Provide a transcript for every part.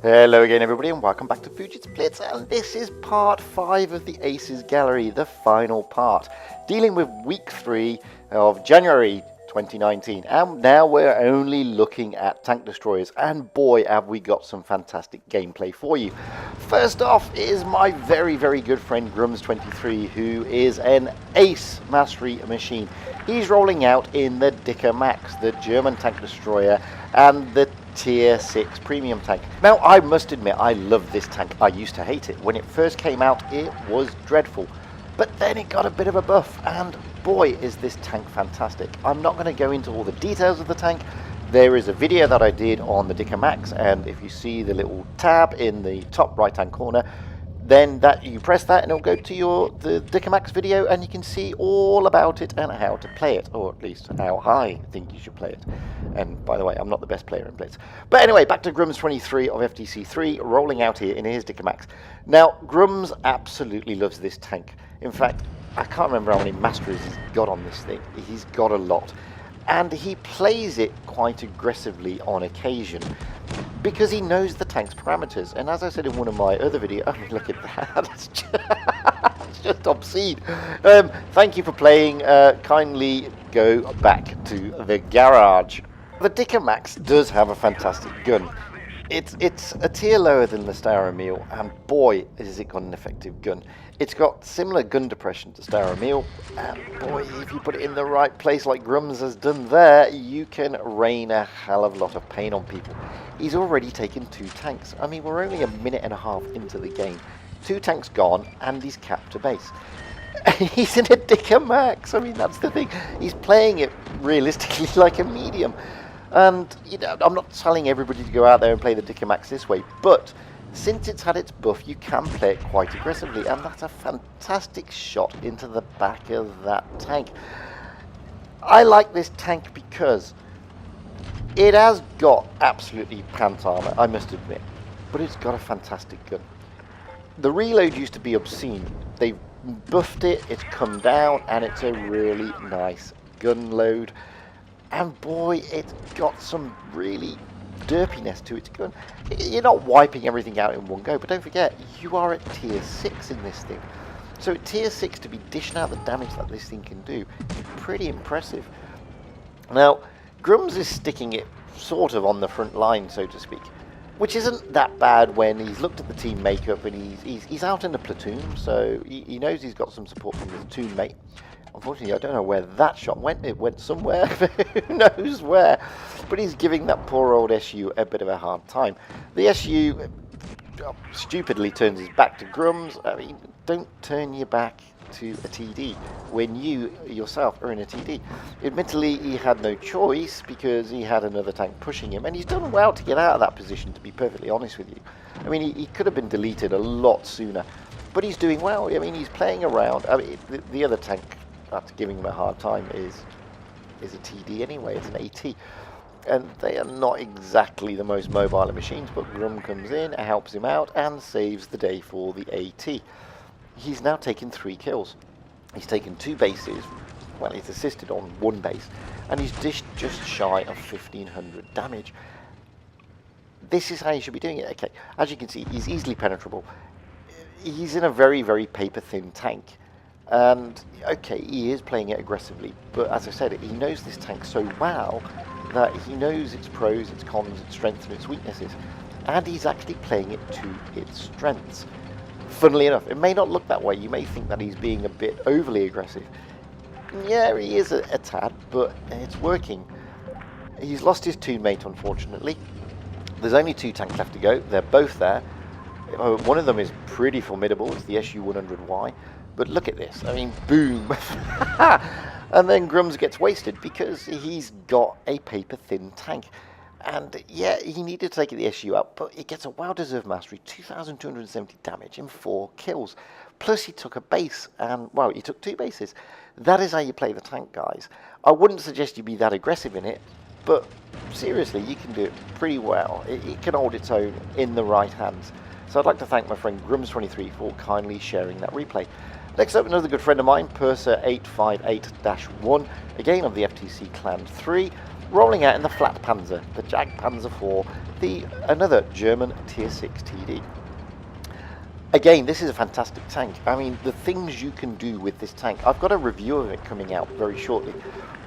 Hello again everybody and welcome back to Fujit's Blitz, and this is part 5 of the Aces Gallery, the final part, dealing with week 3 of January 2019, and now we're only looking at tank destroyers, and boy have we got some fantastic gameplay for you. First off is my very good friend Grums23, who is an ace mastery machine. He's rolling out in the Dicker Max, the German tank destroyer, and the Tier 6 premium tank. Now I must admit I love this tank. I used to hate it. When it first came out it was dreadful, but then it got a bit of a buff, and boy is this tank fantastic. I'm not going to go into all the details of the tank. There is a video that I did on the Dicker Max, and if you see the little tab in the top right hand corner, then you press that and it'll go to the Dicker Max video, and you can see all about it and how to play it, or at least how I think you should play it. And by the way, I'm not the best player in Blitz. But anyway, back to Grums23 of FTC3 rolling out here in his Dicker Max. Now, Grums absolutely loves this tank. In fact, I can't remember how many masteries he's got on this thing. He's got a lot. And he plays it quite aggressively on occasion, because he knows the tank's parameters. And as I said in one of my other videos, I mean, look at that, it's just obscene. Thank you for playing. Kindly go back to the garage. The Dicker Max does have a fantastic gun. It's a tier lower than the Staromil, and boy is it got an effective gun. It's got similar gun depression to Staromil, and boy, if you put it in the right place like Grums has done there, you can rain a hell of a lot of pain on people. He's already taken 2 tanks. I mean, we're only a minute and a half into the game. 2 tanks gone, and he's capped a base. He's in a Dicker Max. I mean, that's the thing. He's playing it realistically like a medium. And, you know, I'm not telling everybody to go out there and play the Dicker Max this way, but since it's had its buff, you can play it quite aggressively, and that's a fantastic shot into the back of that tank. I like this tank because it has got absolutely pant armor, I must admit, but it's got a fantastic gun. The reload used to be obscene. They've buffed it, it's come down, and it's a really nice gun load. And boy, it's got some really derpiness to its gun. You're not wiping everything out in one go, but don't forget, you are at tier 6 in this thing. So at tier 6, to be dishing out the damage that this thing can do is pretty impressive. Now, Grums is sticking it sort of on the front line, so to speak, which isn't that bad when he's looked at the team makeup and he's out in the platoon, so he knows he's got some support from his platoon mate. Unfortunately, I don't know where that shot went. It went somewhere, who knows where. But he's giving that poor old SU a bit of a hard time. The SU stupidly turns his back to Grums. I mean, don't turn your back to a TD when you yourself are in a TD. Admittedly, he had no choice because he had another tank pushing him, and he's done well to get out of that position, to be perfectly honest with you. I mean, he could have been deleted a lot sooner, but he's doing well. I mean, he's playing around. I mean, the other tank that's giving him a hard time is a TD anyway. It's an AT, and they are not exactly the most mobile of machines, but Grum comes in, helps him out, and saves the day for the AT. He's now taken 3 kills. He's taken 2 bases, well, he's assisted on 1 base, and he's just shy of 1500 damage. This is how you should be doing it. Okay, as you can see, he's easily penetrable. He's in a very paper thin tank. And okay, he is playing it aggressively, but as I said, he knows this tank so well that he knows its pros, its cons, its strengths and its weaknesses, and he's actually playing it to its strengths. Funnily enough, it may not look that way. You may think that he's being a bit overly aggressive. Yeah, he is a tad, but it's working. He's lost his teammate, unfortunately. There's only 2 tanks left to go. They're both there. One of them is pretty formidable. It's the SU-100Y. But look at this, I mean, boom. And then Grums gets wasted because he's got a paper-thin tank. And yeah, he needed to take the SU out, but he gets a well-deserved mastery, 2,270 damage and 4 kills. Plus he took a base, and, well, he took 2 bases. That is how you play the tank, guys. I wouldn't suggest you be that aggressive in it, but seriously, you can do it pretty well. It can hold its own in the right hands. So I'd like to thank my friend Grums23 for kindly sharing that replay. Next up, another good friend of mine, Purser858-1, again of the FTC Clan 3. rolling out in the Flat Panzer, the Jagd Panzer IV, another German Tier 6 TD. Again, this is a fantastic tank. I mean, the things you can do with this tank, I've got a review of it coming out very shortly,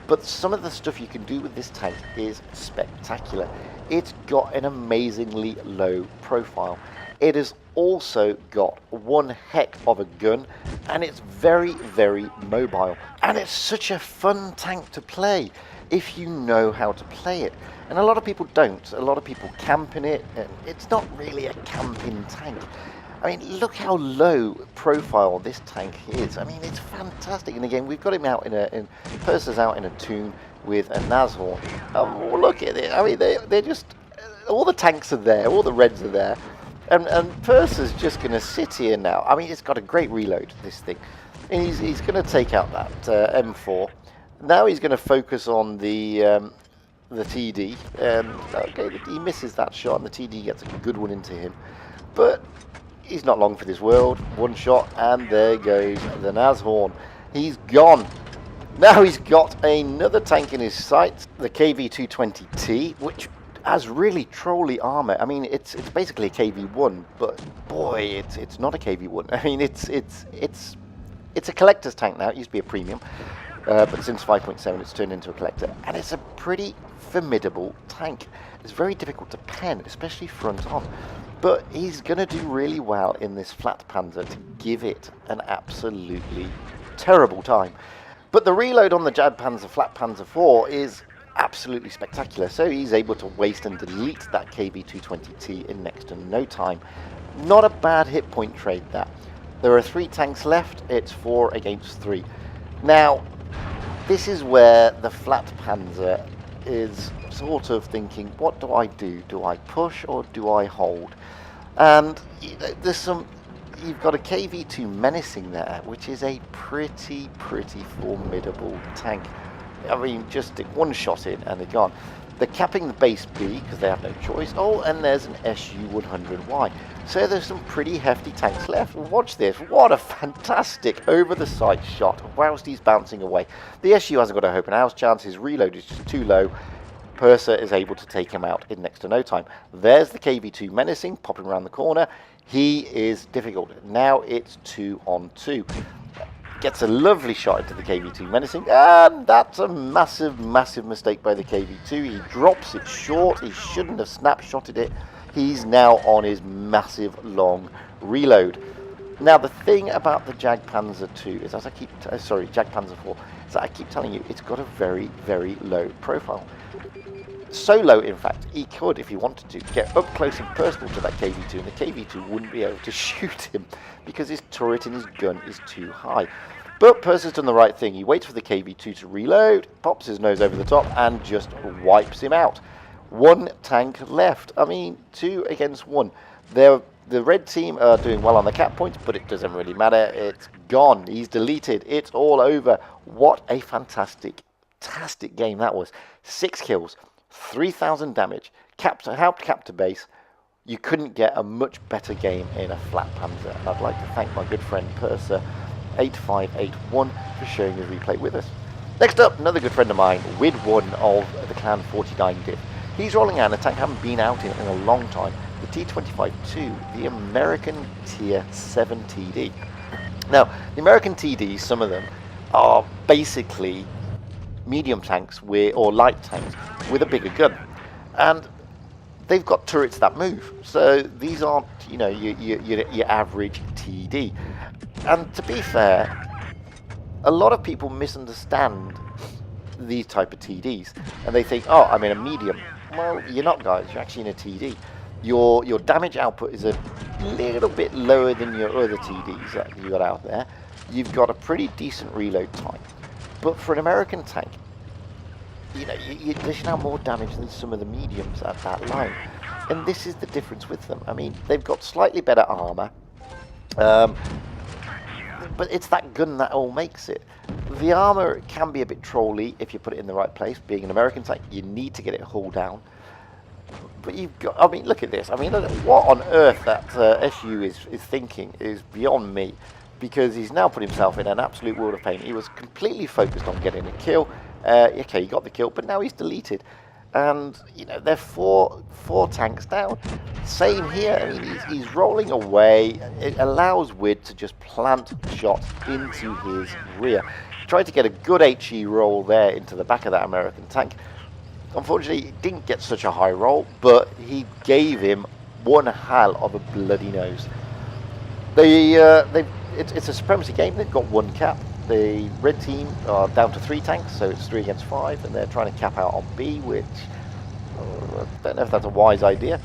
but some of the stuff you can do with this tank is spectacular. It's got an amazingly low profile. It has also got one heck of a gun, and it's very, very mobile. And it's such a fun tank to play if you know how to play it. And a lot of people don't. A lot of people camp in it, and it's not really a camping tank. I mean, look how low profile this tank is. I mean, it's fantastic. And again, we've got him out Purser's out in a tune with a Nashorn. Oh, look at it. I mean, they're just, all the tanks are there, all the reds are there. And Purser's just going to sit here now. I mean, it's got a great reload, this thing. And he's going to take out that M4. Now he's going to focus on the TD. Okay, he misses that shot, and the TD gets a good one into him. But he's not long for this world. One shot, and there goes the Nashorn. He's gone. Now he's got another tank in his sights, the KV-220T, which has really trolly armor. I mean, it's basically a KV-1, but boy, it's not a KV-1. I mean, it's a collector's tank now. It used to be a premium, but since 5.7, it's turned into a collector, and it's a pretty formidable tank. It's very difficult to pen, especially front on. But he's going to do really well in this Flat Panzer to give it an absolutely terrible time. But the reload on the Jagd Panzer Flat Panzer IV is absolutely spectacular. So he's able to waste and delete that KV-220T in next to no time. Not a bad hit point trade, that. There are 3 tanks left. It's 4 against 3. Now, this is where the Flat Panzer is sort of thinking, what do I do? Do I push or do I hold? And there's you've got a KV-2 menacing there, which is a pretty formidable tank. I mean, just stick one shot in and they're gone. They're capping the base B because they have no choice. Oh, and there's an SU-100Y. So there's some pretty hefty tanks left. Watch this. What a fantastic over-the-sight shot whilst he's bouncing away. The SU hasn't got a hope and house chance. His reload is just too low. Purser is able to take him out in next to no time. There's the KV-2 menacing, popping around the corner. He is difficult. Now it's 2 on 2. Gets a lovely shot into the KV-2 menacing, and that's a massive mistake by the KV-2. He drops it short. He shouldn't have snapshotted it. He's now on his massive long reload. Now the thing about the Jagd Panzer II is, as I keep Jagd Panzer IV, is that I keep telling you it's got a very low profile. So low, in fact, he could, if he wanted to, get up close and personal to that KV-2, and the KV-2 wouldn't be able to shoot him because his turret and his gun is too high. But Purser's done the right thing. He waits for the KV-2 to reload, pops his nose over the top, and just wipes him out. 1 tank left. I mean, 2 against 1. The red team are doing well on the cap points, but it doesn't really matter. It's gone. He's deleted. It's all over. What a fantastic game that was. 6 kills. 3,000 damage, helped capture base. You couldn't get a much better game in a Flat Panzer, and I'd like to thank my good friend Purser 8581 for sharing his replay with us. Next up, another good friend of mine, Wid1 of the Clan 49 Div. He's rolling out a tank I haven't been out in a long time, the T25-2, the American Tier 7 TD. Now, the American TDs, some of them, are basically medium tanks or light tanks with a bigger gun, and they've got turrets that move. So these aren't, you know, your average TD. And to be fair, a lot of people misunderstand these type of TDs, and they think, oh, I'm in a medium. Well, you're not, guys. You're actually in a TD. Your damage output is a little bit lower than your other TDs that you got out there. You've got a pretty decent reload time. But for an American tank, you know, they should have more damage than some of the mediums at that line. And this is the difference with them. I mean, they've got slightly better armor, but it's that gun that all makes it. The armor can be a bit trolly if you put it in the right place. Being an American tank, you need to get it hull down. But you've got, I mean, look at this. I mean, what on earth that SU is thinking is beyond me. Because he's now put himself in an absolute world of pain. He was completely focused on getting a kill, Okay, he got the kill, but now he's deleted. And, you know, they're four tanks down. Same here. I mean, he's rolling away. It allows VI-VIII to just plant shots into his rear. Tried to get a good HE roll there into the back of that American tank. Unfortunately, he didn't get such a high roll, but he gave him one hell of a bloody nose. It's a supremacy game. They've got one cap. The red team are down to 3 tanks, so it's 3 against 5, and they're trying to cap out on B, which I don't know if that's a wise idea.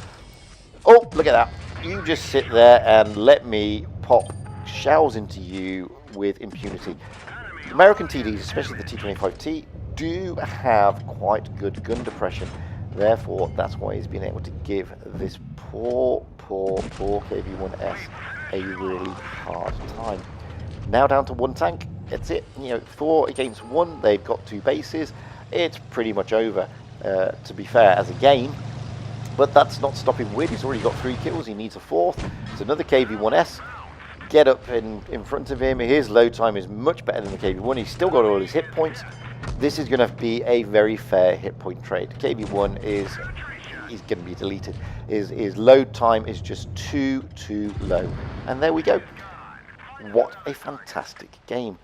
Oh, look at that. You just sit there and let me pop shells into you with impunity. American TDs, especially the T25T, do have quite good gun depression. Therefore, that's why he's been able to give this poor KV-1S a really hard time. Now down to 1 tank. That's it. You know, 4 against 1. They've got 2 bases. It's pretty much over, to be fair, as a game. But that's not stopping VI-VIII. He's already got 3 kills. He needs a 4th. It's another KV-1S. Get up in front of him. His load time is much better than the KV-1. He's still got all his hit points. This is going to be a very fair hit point trade. KV-1 is going to be deleted. His load time is just too low. And there we go. What a fantastic game.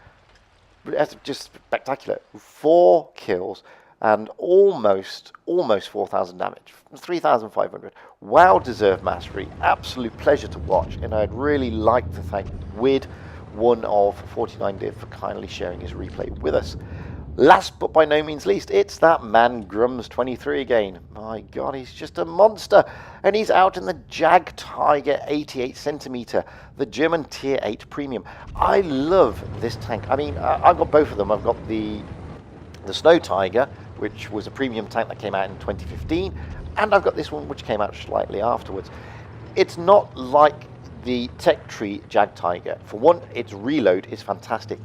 That's just spectacular. 4 kills and almost 4,000 damage. 3,500. Well deserved mastery. Absolute pleasure to watch. And I'd really like to thank VI-VIII, one of 49div, for kindly sharing his replay with us. Last but by no means least, it's that man Grums23 again. My God, he's just a monster. And he's out in the Jagdtiger 88cm, the German Tier 8 Premium. I love this tank. I mean, I've got both of them. I've got the Snow Tiger, which was a premium tank that came out in 2015. And I've got this one, which came out slightly afterwards. It's not like the Tech Tree Jagdtiger. For one, its reload is fantastic,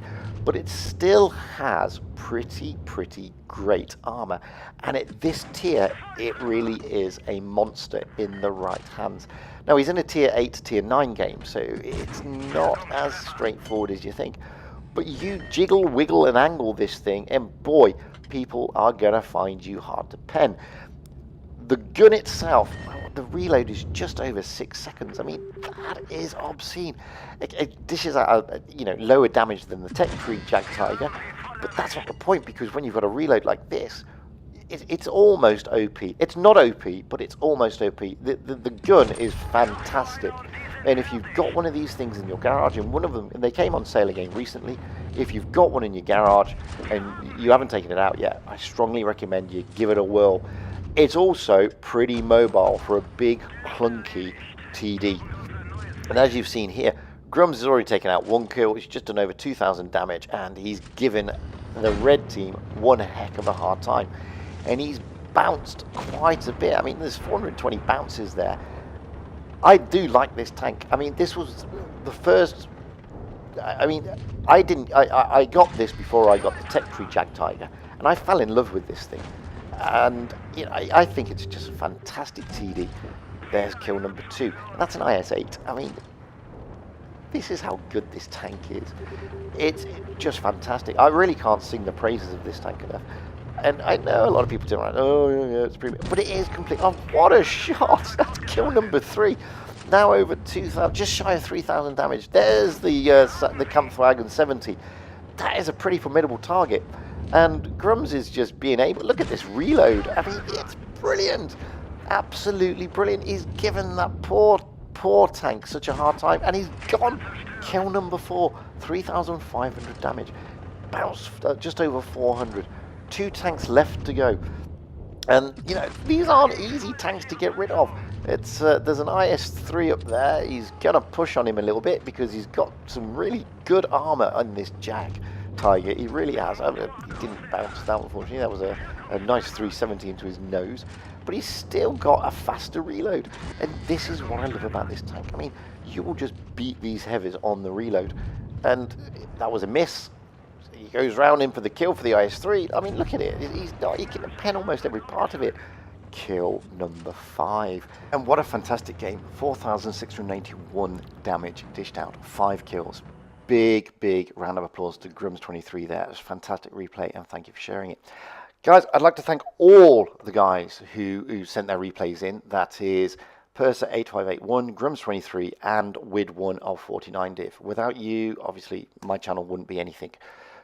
but it still has pretty great armor. And at this tier, it really is a monster in the right hands. Now, he's in a tier 8 to tier 9 game, so it's not as straightforward as you think. But you jiggle, wiggle, and angle this thing, and boy, people are gonna find you hard to pen. The gun itself, the reload is just over 6 seconds. I mean, that is obscene. It dishes out, you know, lower damage than the Tech Tree Jagdtiger, but that's not the point, because when you've got a reload like this, it's almost OP. It's not OP, but it's almost OP. The gun is fantastic. And if you've got one of these things in your garage, and one of them, and they came on sale again recently, if you've got one in your garage and you haven't taken it out yet, I strongly recommend you give it a whirl. It's also pretty mobile for a big, clunky TD. And as you've seen here, Grums has already taken out 1 kill. He's just done over 2,000 damage, and he's given the red team one heck of a hard time. And he's bounced quite a bit. I mean, there's 420 bounces there. I do like this tank. I mean, this was the first... I mean, I got this before I got the Tech Tree Jagdtiger, and I fell in love with this thing. And you know, I think it's just a fantastic TD. There's kill number 2. And that's an IS-8. I mean, this is how good this tank is. It's just fantastic. I really can't sing the praises of this tank enough. And I know a lot of people do like, oh yeah, it's premium, but it is complete. Oh, what a shot! That's kill number 3. Now over 2,000, just shy of 3,000 damage. There's the Kampfwagen 70. That is a pretty formidable target. And Grums is just being able, look at this reload. I mean, it's brilliant. Absolutely brilliant. He's given that poor tank such a hard time, and he's gone. Kill number 4, 3,500 damage. Bounced just over 400. 2 tanks left to go. And, you know, these aren't easy tanks to get rid of. It's there's an IS-3 up there. He's going to push on him a little bit because he's got some really good armor on this Jagdtiger. He really has. I mean, he didn't bounce down, unfortunately. That was a nice 370 into his nose. But he's still got a faster reload. And this is what I love about this tank. I mean, you will just beat these heavies on the reload. And that was a miss. He goes round in for the kill for the IS-3. I mean, look at it. He can pen almost every part of it. Kill number 5. And what a fantastic game. 4,691 damage dished out. 5 kills. big round of applause to Grums23 there. It was a fantastic replay, and thank you for sharing it. Guys, I'd like to thank all the guys who sent their replays in. That is Persa8581, Grums23, and Wid1 of 49div. Without you, obviously, my channel wouldn't be anything.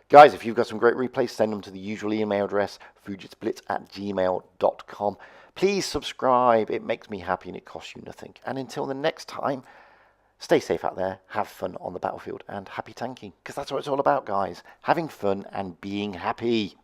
Guys, if you've got some great replays, send them to the usual email address, fujitsblitz@gmail.com. Please subscribe. It makes me happy and it costs you nothing. And until the next time, stay safe out there, have fun on the battlefield, and happy tanking. Because that's what it's all about, guys. Having fun and being happy.